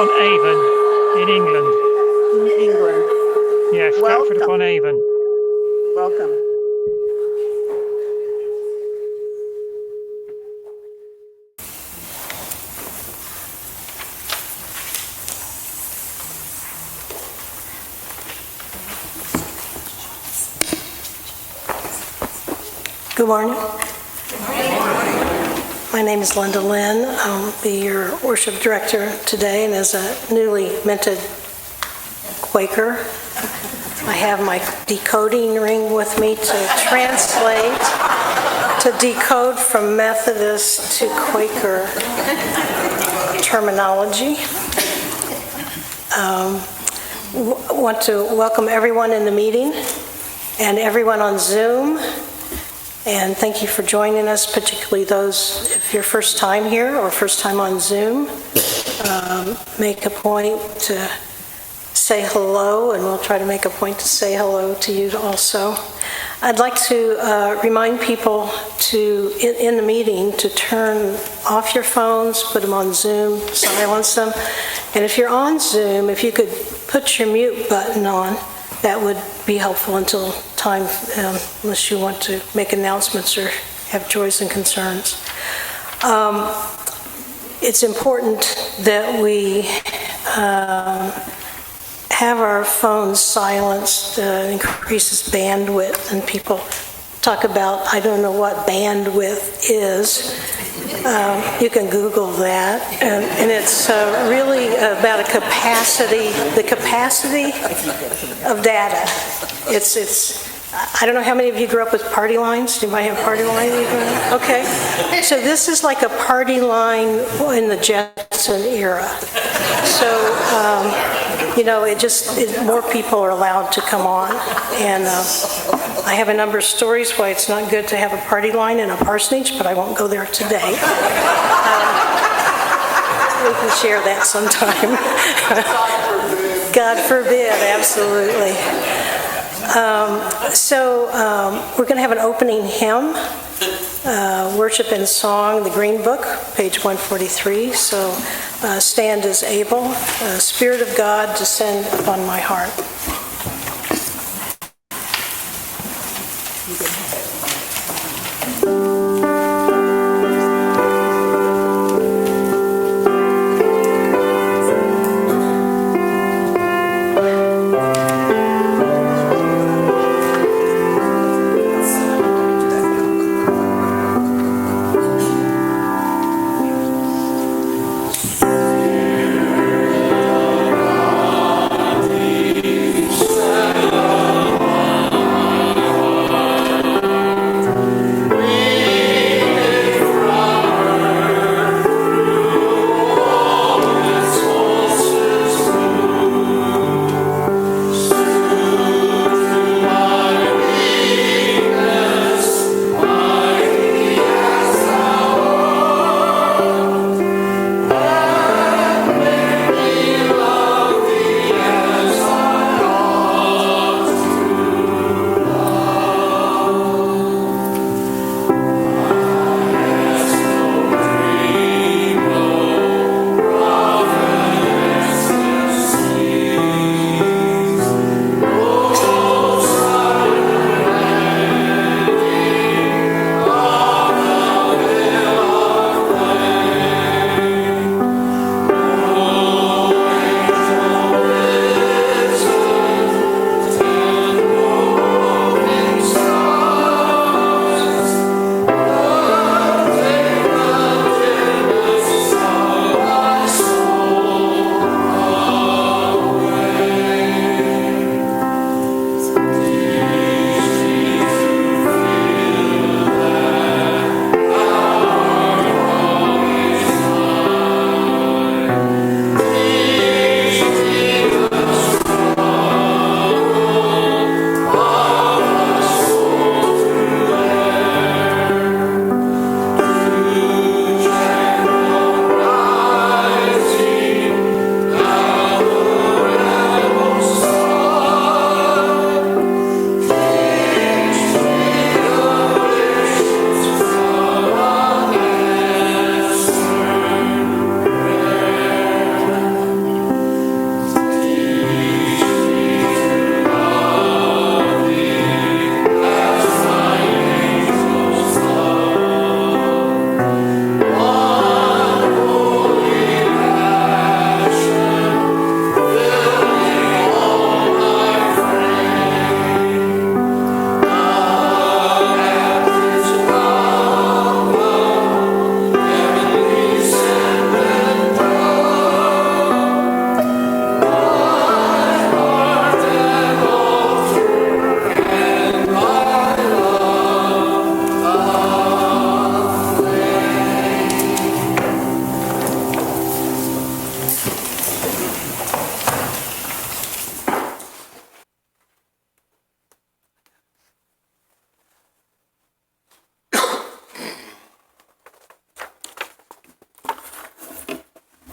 upon Avon in England. In England. Yeah, Stratford upon Avon. Welcome. Good morning. My name is Linda Lynn. I'll be your worship director today, and as a newly minted Quaker, I have my decoding ring with me to translate, to decode from Methodist to Quaker terminology. Want to welcome everyone in the meeting and everyone on Zoom. And thank you for joining us, particularly those, if you're first time here or first time on Zoom. Make a point to say hello, and we'll try to make a point to say hello to you also. I'd like to remind people to, in the meeting, to turn off your phones, put them on Zoom, silence them. And if you're on Zoom, if you could put your mute button on, that would be helpful until time, unless you want to make announcements or have joys and concerns. It's important that we have our phones silenced. Increases bandwidth, and people talk about, I don't know what bandwidth is. You can Google that, and it's really about a capacity, the capacity of data. It's. I don't know how many of you grew up with party lines. Do you might have party line? Okay, so this is like a party line in the Jetson era. So more people are allowed to come on, and I have a number of stories why it's not good to have a party line in a parsonage, but I won't go there today. We can share that sometime. God forbid, absolutely. We're going to have an opening hymn, Worship and Song, the Green Book, page 143. So stand as able. Spirit of God, descend upon my heart.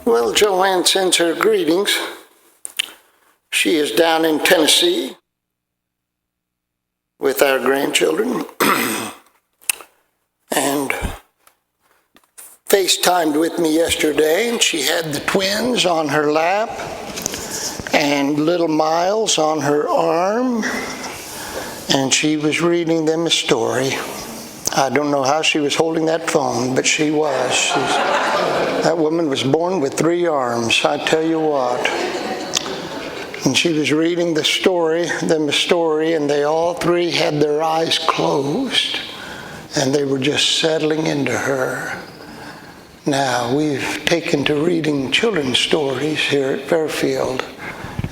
Well, Joanne sends her greetings. She is down in Tennessee with our grandchildren and FaceTimed with me yesterday, and she had the twins on her lap and little Miles on her arm, and she was reading them a story. I don't know how she was holding that phone, but she was. That woman was born with 3 arms, I tell you what. And she was reading them a story, and they all 3 had their eyes closed, and they were just settling into her. Now, we've taken to reading children's stories here at Fairfield,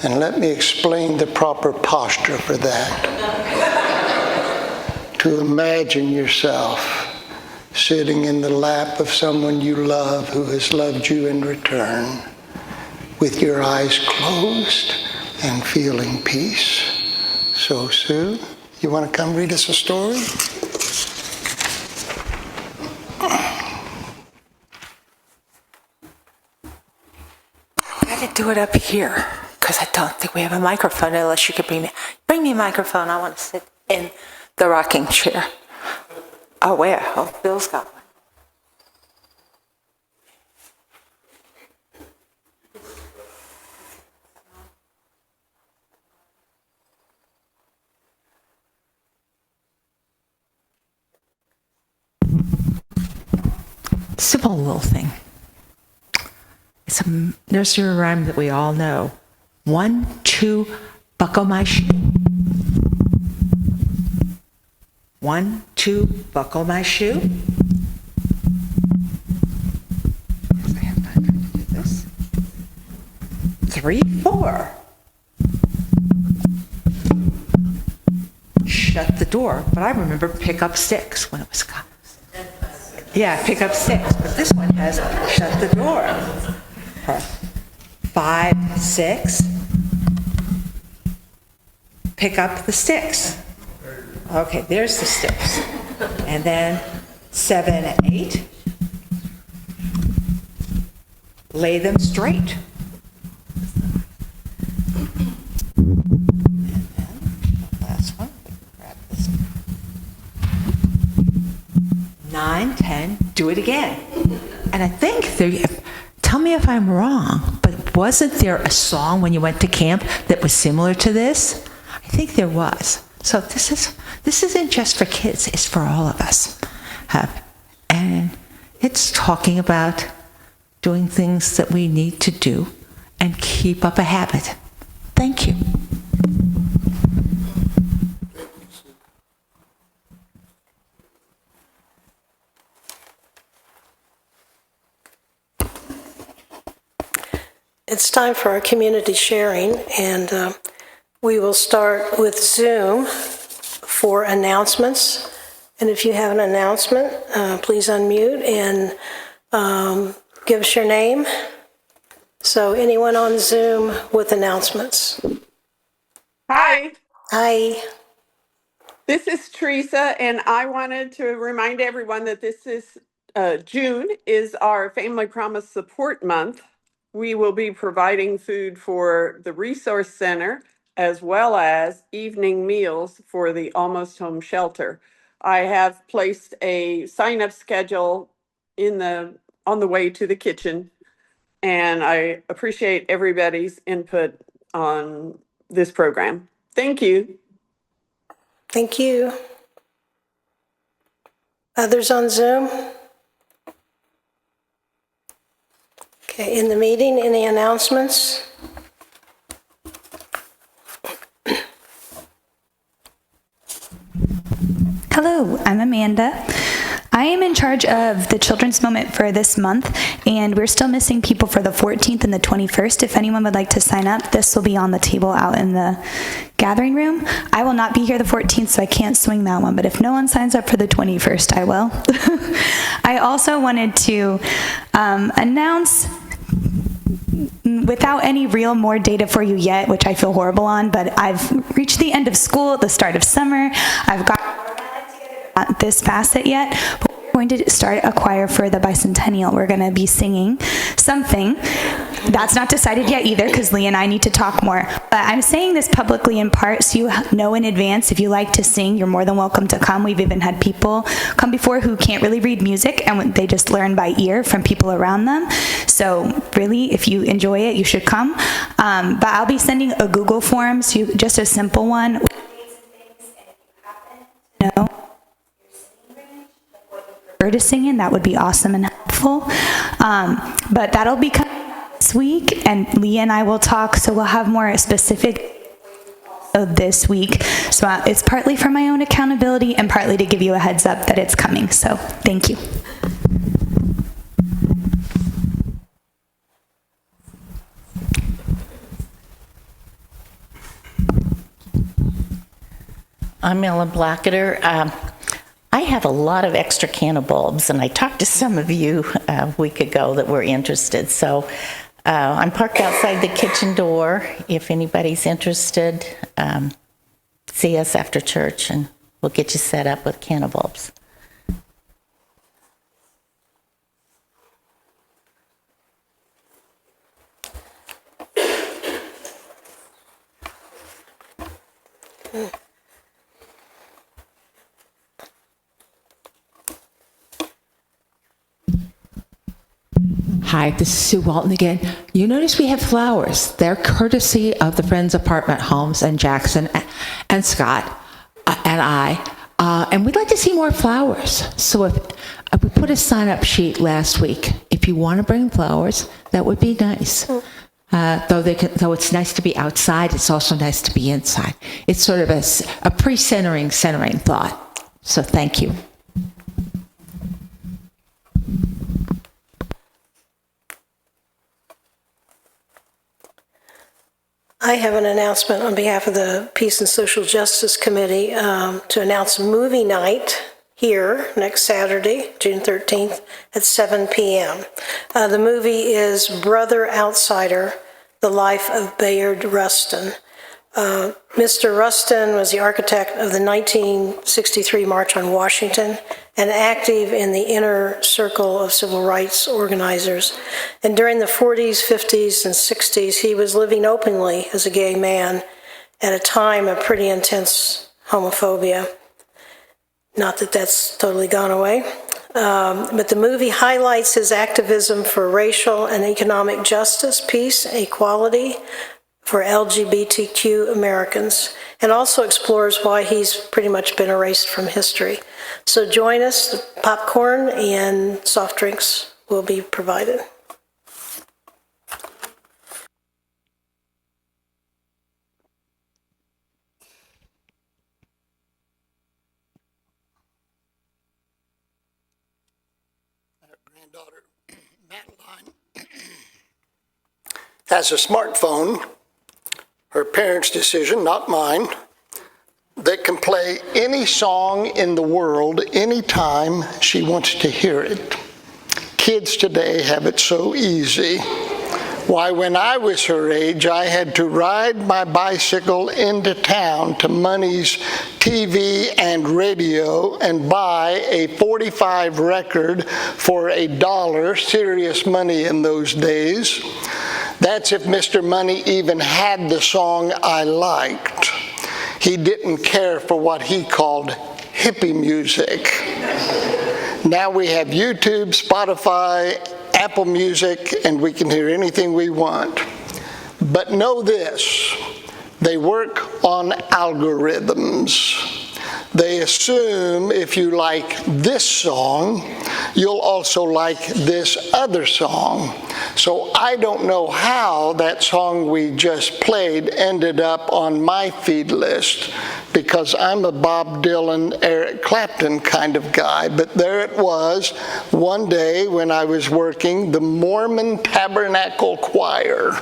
and let me explain the proper posture for that. To imagine yourself sitting in the lap of someone you love who has loved you in return, with your eyes closed and feeling peace. So, Sue, you want to come read us a story? I could do it up here because I don't think we have a microphone unless you could bring me a microphone. I want to sit in the rocking chair. Oh, where? Oh, Bill's got one. Simple little thing. It's a nursery rhyme that we all know. 1, 2, buckle my shoe. 1, 2, buckle my shoe. I have time to do this. 3, 4. Shut the door. But I remember pick up sticks when it was gone. Yeah, pick up sticks. But this one has shut the door. 5, 6. Pick up the sticks. Okay, there's the sticks. And then 7 and 8. Lay them straight. And then the last one, grab this. 9, 10, do it again. And I think tell me if I'm wrong, but wasn't there a song when you went to camp that was similar to this? I think there was. So this isn't just for kids, it's for all of us. And it's talking about doing things that we need to do and keep up a habit. Thank you. It's time for our community sharing, and we will start with Zoom for announcements. And if you have an announcement, please unmute and give us your name. So anyone on Zoom with announcements? Hi, Hi. this is Teresa, and I wanted to remind everyone that this is June is our Family Promise Support Month. We will be providing food for the Resource Center as well as evening meals for the Almost Home Shelter. I have placed a sign-up schedule on the way to the kitchen, and I appreciate everybody's input on this program. Thank you. Thank you. Others on Zoom? Okay, in the meeting, any announcements? Hello, I'm Amanda. I am in charge of the Children's Moment for this month, and we're still missing people for the 14th and the 21st. If anyone would like to sign up, this will be on the table out in the gathering room. I will not be here the 14th, so I can't swing that one, but if no one signs up for the 21st, I will. I also wanted to announce, without any real more data for you yet, which I feel horrible on, but I've reached the end of school, the start of summer. I've got not this facet yet, but we're going to start a choir for the bicentennial. We're going to be singing something. That's not decided yet either, because Lee and I need to talk more. But I'm saying this publicly in part so you know in advance. If you like to sing, you're more than welcome to come. We've even had people come before who can't really read music, and they just learn by ear from people around them. So really, if you enjoy it, you should come. But I'll be sending a Google form, so just a simple one. No. To sing in, that would be awesome and helpful. But that'll be coming this week, and Leah and I will talk, so we'll have more specific this week. So it's partly for my own accountability and partly to give you a heads up that it's coming. So thank you. I'm Ellen Blacketer. I have a lot of extra can of bulbs, and I talked to some of you a week ago that were interested. So I'm parked outside the kitchen door. If anybody's interested, see us after church, and we'll get you set up with a can of bulbs. Hi, this is Sue Walton again. You notice we have flowers. They're courtesy of the Friends Apartment Homes and Jackson and Scott and I. And we'd like to see more flowers. So if we put a sign-up sheet last week, if you want to bring flowers, that would be nice. Though it's nice to be outside, it's also nice to be inside. It's sort of a pre-centering thought. So thank you. I have an announcement on behalf of the Peace and Social Justice Committee to announce movie night here next Saturday, June 13th at 7 p.m. The movie is Brother Outsider, The Life of Bayard Rustin. Mr. Rustin was the architect of the 1963 March on Washington and active in the inner circle of civil rights organizers. And during the 40s, 50s, and 60s, he was living openly as a gay man at a time of pretty intense homophobia. Not that that's totally gone away. But the movie highlights his activism for racial and economic justice, peace, equality, for LGBTQ Americans, and also explores why he's pretty much been erased from history. So join us. The popcorn and soft drinks will be provided. Our granddaughter, Madeline, has a smartphone. Her parents' decision, not mine, that can play any song in the world anytime she wants to hear it. Kids today have it so easy. Why, when I was her age, I had to ride my bicycle into town to Money's TV and radio and buy a 45 record for $1, serious money in those days. That's if Mr. Money even had the song I liked. He didn't care for what he called hippie music. Now we have YouTube, Spotify, Apple Music, and we can hear anything we want. But know this, they work on algorithms. They assume if you like this song, you'll also like this other song. So I don't know how that song we just played ended up on my feed list, because I'm a Bob Dylan, Eric Clapton kind of guy. But there it was one day when I was working the Mormon Tabernacle Choir,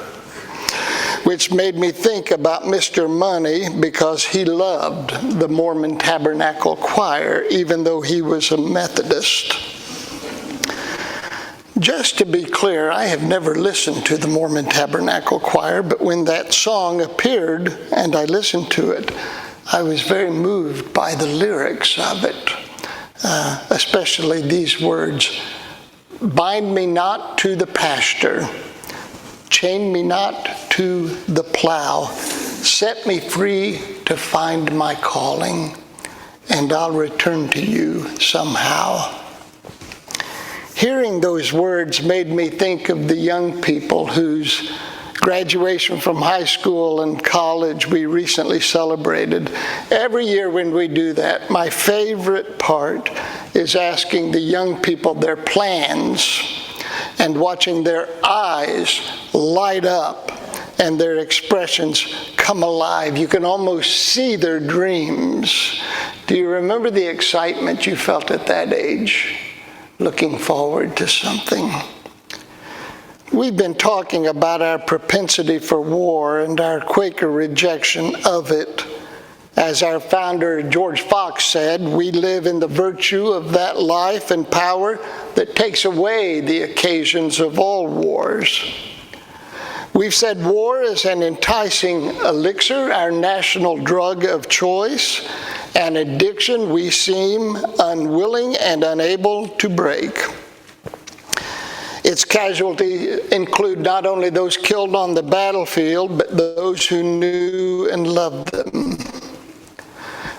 which made me think about Mr. Money, because he loved the Mormon Tabernacle Choir, even though he was a Methodist. Just to be clear, I have never listened to the Mormon Tabernacle Choir, but when that song appeared and I listened to it, I was very moved by the lyrics of it. especially these words: bind me not to the pasture, chain me not to the plow, set me free to find my calling, and I'll return to you somehow. Hearing those words made me think of the young people whose graduation from high school and college we recently celebrated. Every year when we do that, my favorite part is asking the young people their plans and watching their eyes light up and their expressions come alive. You can almost see their dreams. Do you remember the excitement you felt at that age, looking forward to something? We've been talking about our propensity for war and our Quaker rejection of it. As our founder George Fox said, we live in the virtue of that life and power that takes away the occasions of all wars. We've said war is an enticing elixir, our national drug of choice, an addiction we seem unwilling and unable to break. Its casualties include not only those killed on the battlefield, but those who knew and loved them.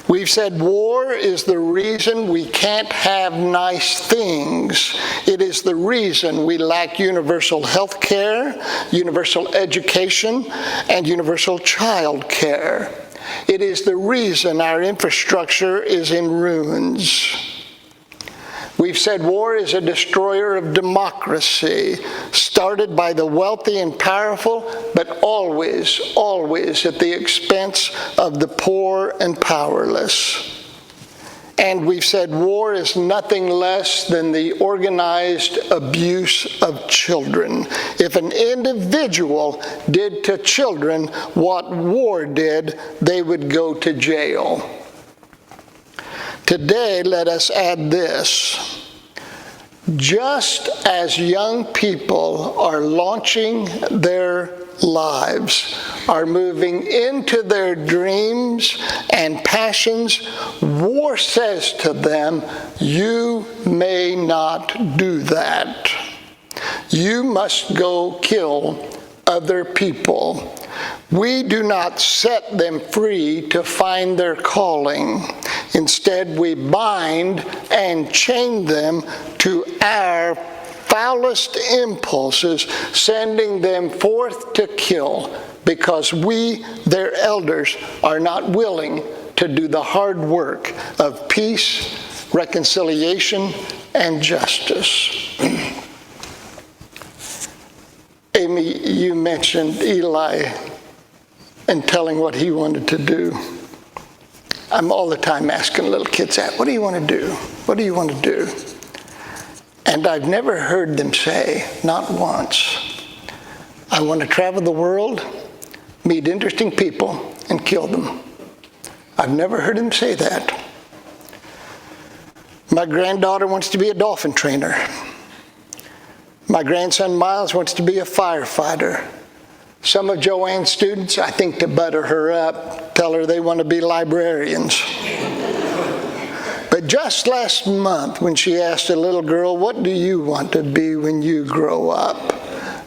We've said war is the reason we can't have nice things. It is the reason we lack universal health care, universal education, and universal child care. It is the reason our infrastructure is in ruins. We've said war is a destroyer of democracy, started by the wealthy and powerful, but always, always at the expense of the poor and powerless. And we've said war is nothing less than the organized abuse of children. If an individual did to children what war did, they would go to jail. Today, let us add this. Just as young people are launching their lives, are moving into their dreams and passions, war says to them, you may not do that. You must go kill other people. We do not set them free to find their calling. Instead, we bind and chain them to our foulest impulses, sending them forth to kill, because we, their elders, are not willing to do the hard work of peace, reconciliation, and justice. Amy, you mentioned Eli and telling what he wanted to do. I'm all the time asking little kids that, what do you want to do? What do you want to do? And I've never heard them say, not once, I want to travel the world, meet interesting people, and kill them. I've never heard them say that. My granddaughter wants to be a dolphin trainer. My grandson Miles wants to be a firefighter. Some of Joanne's students, I think to butter her up, tell her they want to be librarians. But just last month, when she asked a little girl, what do you want to be when you grow up?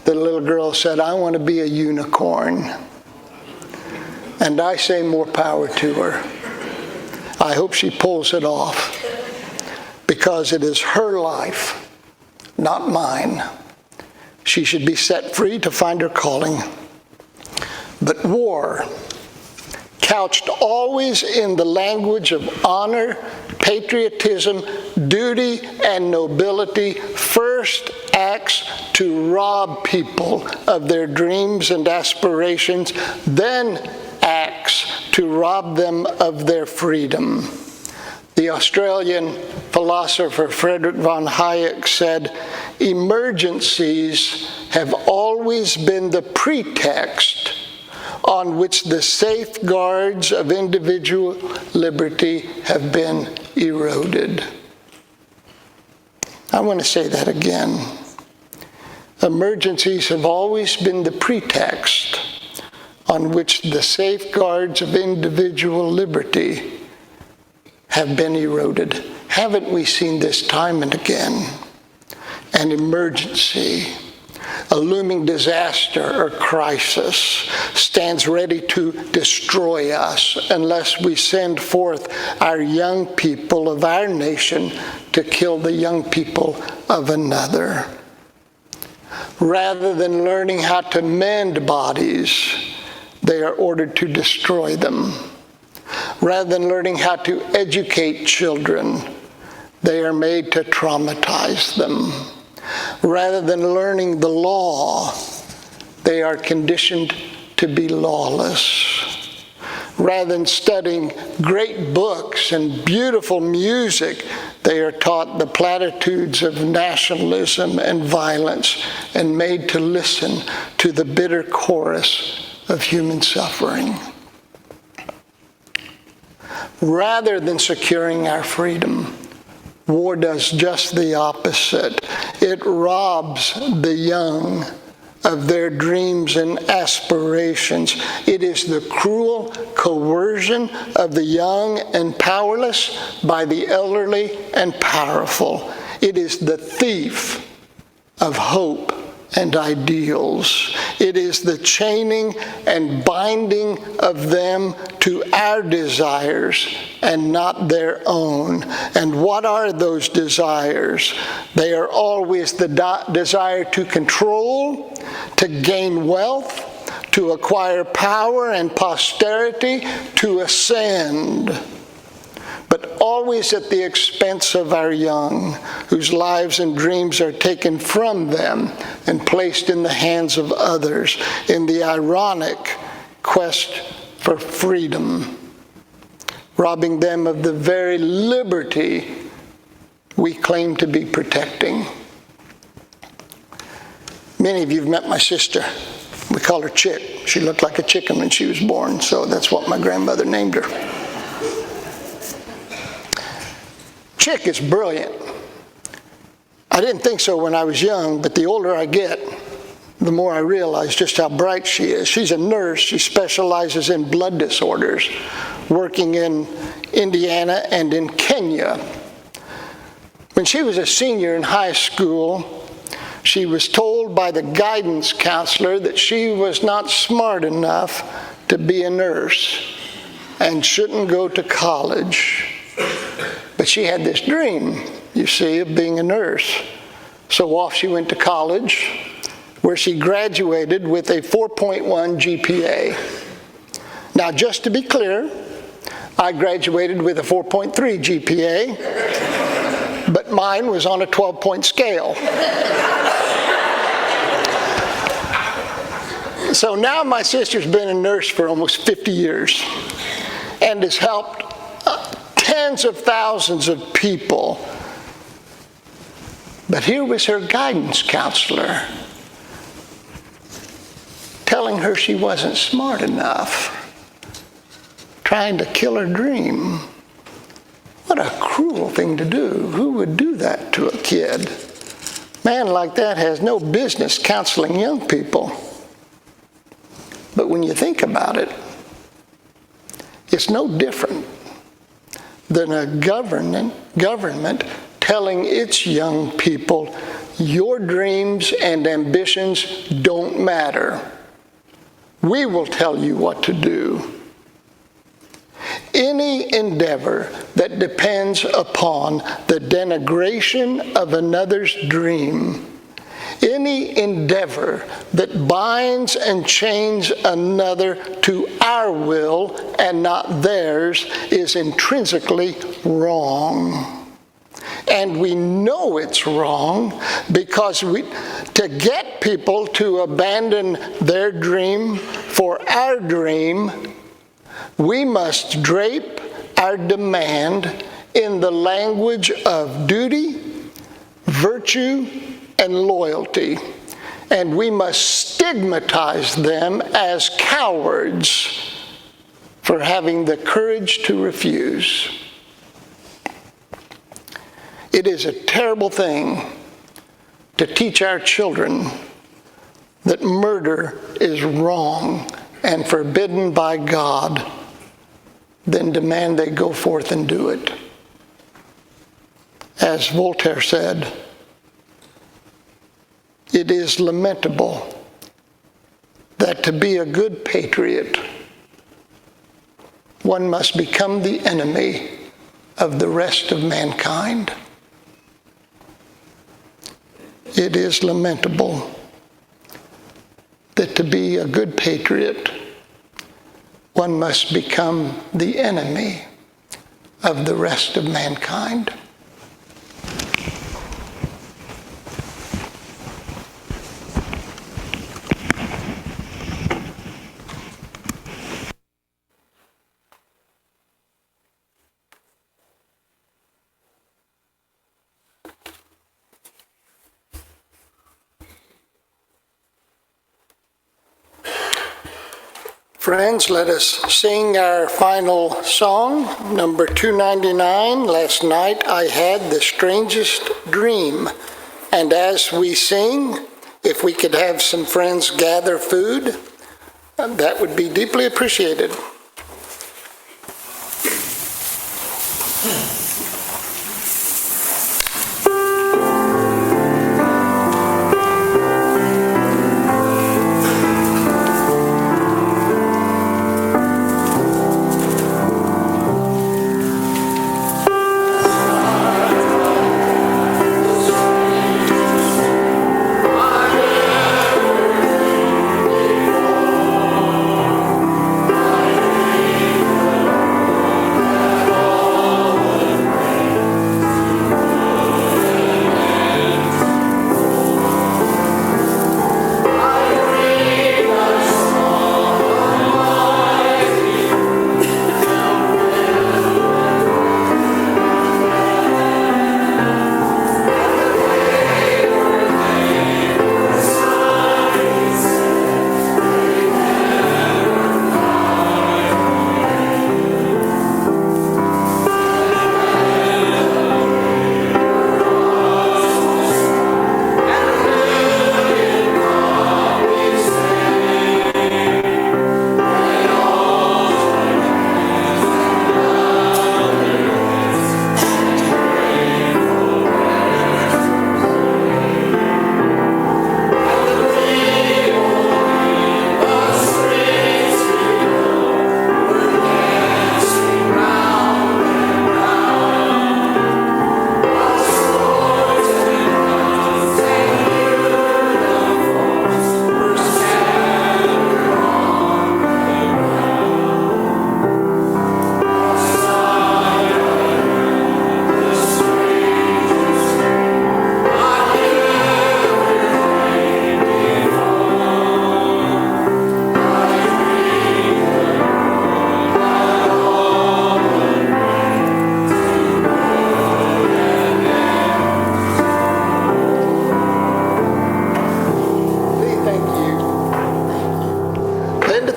The little girl said, I want to be a unicorn. And I say more power to her. I hope she pulls it off, because it is her life, not mine. She should be set free to find her calling. But war, couched always in the language of honor, patriotism, duty, and nobility, first acts to rob people of their dreams and aspirations, then acts to rob them of their freedom. The Australian philosopher Frederick von Hayek said, emergencies have always been the pretext on which the safeguards of individual liberty have been eroded. I want to say that again. Emergencies have always been the pretext on which the safeguards of individual liberty have been eroded. Haven't we seen this time and again? An emergency, a looming disaster or crisis stands ready to destroy us unless we send forth our young people of our nation to kill the young people of another. Rather than learning how to mend bodies, they are ordered to destroy them. Rather than learning how to educate children, they are made to traumatize them. Rather than learning the law, they are conditioned to be lawless. Rather than studying great books and beautiful music, they are taught the platitudes of nationalism and violence and made to listen to the bitter chorus of human suffering. Rather than securing our freedom, war does just the opposite. It robs the young of their dreams and aspirations. It is the cruel coercion of the young and powerless by the elderly and powerful. It is the thief of hope and ideals. It is the chaining and binding of them to our desires and not their own. And what are those desires? They are always the desire to control, to gain wealth, to acquire power and posterity, to ascend, but always at the expense of our young, whose lives and dreams are taken from them and placed in the hands of others in the ironic quest for freedom, robbing them of the very liberty we claim to be protecting. Many of you have met my sister. We call her Chick. She looked like a chicken when she was born, so that's what my grandmother named her. Chick is brilliant. I didn't think so when I was young, but the older I get, the more I realize just how bright she is. She's a nurse. She specializes in blood disorders, working in Indiana and in Kenya. When she was a senior in high school, she was told by the guidance counselor that she was not smart enough to be a nurse and shouldn't go to college. But she had this dream, you see, of being a nurse. So off she went to college, where she graduated with a 4.1 GPA. Now, just to be clear, I graduated with a 4.3 GPA, but mine was on a 12-point scale. So now my sister's been a nurse for almost 50 years and has helped tens of thousands of people. But here was her guidance counselor telling her she wasn't smart enough, trying to kill her dream. What a cruel thing to do. Who would do that to a kid? A man like that has no business counseling young people. But when you think about it, it's no different than a government telling its young people, your dreams and ambitions don't matter. We will tell you what to do. Any endeavor that depends upon the denigration of another's dream, any endeavor that binds and chains another to our will and not theirs is intrinsically wrong. And we know it's wrong because to get people to abandon their dream for our dream, we must drape our demand in the language of duty, virtue, and loyalty, and we must stigmatize them as cowards for having the courage to refuse. It is a terrible thing to teach our children that murder is wrong and forbidden by God, then demand they go forth and do it. As Voltaire said, it is lamentable that to be a good patriot, one must become the enemy of the rest of mankind. It is lamentable that to be a good patriot, one must become the enemy of the rest of mankind. Friends, let us sing our final song, number 299, Last Night I Had the Strangest Dream. And as we sing, if we could have some friends gather food, that would be deeply appreciated.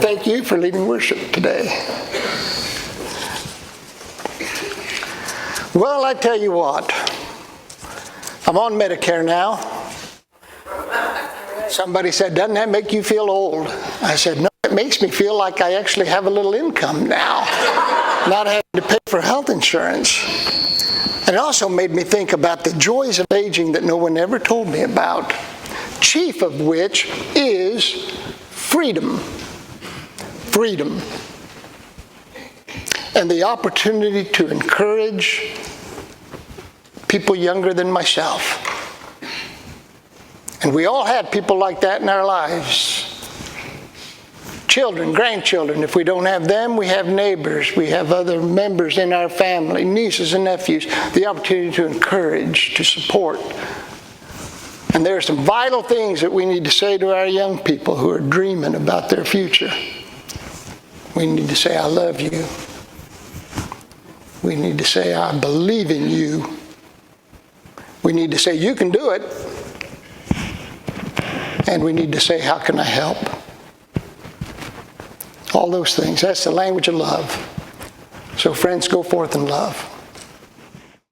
Thank you for leading worship today. Well, I tell you what, I'm on Medicare now. Somebody said, doesn't that make you feel old? I said, no, it makes me feel like I actually have a little income now, not having to pay for health insurance. And it also made me think about the joys of aging that no one ever told me about, chief of which is freedom. Freedom. And the opportunity to encourage people younger than myself. And we all have people like that in our lives. Children, grandchildren. If we don't have them, we have neighbors. We have other members in our family, nieces and nephews. The opportunity to encourage, to support. And there are some vital things that we need to say to our young people who are dreaming about their future. We need to say, I love you. We need to say, I believe in you. We need to say, you can do it. And we need to say, how can I help? All those things. That's the language of love. So friends, go forth in love.